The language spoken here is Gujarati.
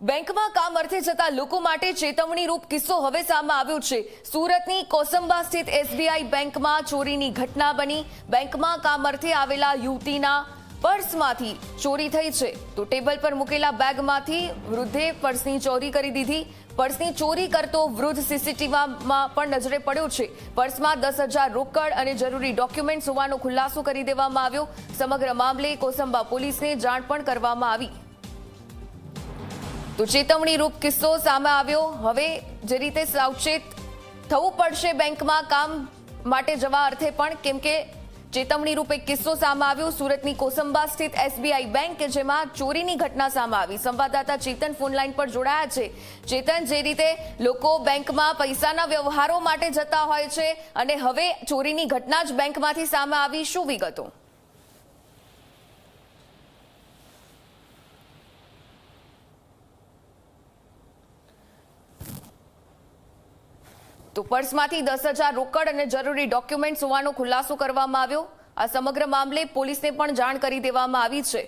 બેંકમાં કામ અર્થે જતા લોકો માટે ચેતવણીરૂપ કિસ્સો હવે સામે આવ્યો છે। સુરતની કોસંબા સ્થિત એસબીઆઈ બેંકમાં ચોરીની ઘટના બની। બેંકમાં કામ અર્થે આવેલા યુવતીના પર્સમાંથી ચોરી થઈ છે તો ટેબલ પર મૂકેલા બેગમાંથી વૃદ્ધે પર્સની ચોરી કરી દીધી। પર્સની ચોરી કરતો વૃદ્ધ સીસીટીવીમાં પણ નજરે પડ્યો છે। પર્સમાં 10,000 રોકડ અને જરૂરી ડોક્યુમેન્ટ્સ હોવાનો ખુલાસો કરી દેવામાં આવ્યો। સમગ્ર મામલે કોસંબા પોલીસને જાણ પણ કરવામાં આવી। તો ચેતવણીરૂપ કિસ્સો સામે આવ્યો। હવે જે રીતે સાવચેત થવું પડશે બેંકમાં કામ માટે જવા અર્થે પણ, કેમ કે ચેતવણીરૂપ એક કિસ્સો સામે આવ્યો। સુરતની કોસંબા સ્થિત એસબીઆઈ બેંક કે જેમાં ચોરીની ઘટના સામે આવી। સંવાદદાતા ચેતન ફોનલાઈન પર જોડાયા છે। ચેતન, જે રીતે લોકો બેંકમાં પૈસાના વ્યવહારો માટે જતા હોય છે અને હવે ચોરીની ઘટના જ બેંકમાંથી સામે આવી, શું વિગતો? તો પર્સમાંથી 10,000 રોકડ અને જરૂરી ડોક્યુમેન્ટ્સ હોવાનો ખુલાસો કરવામાં આવ્યો। આ સમગ્ર મામલે પોલીસને પણ જાણ કરી દેવામાં આવી છે।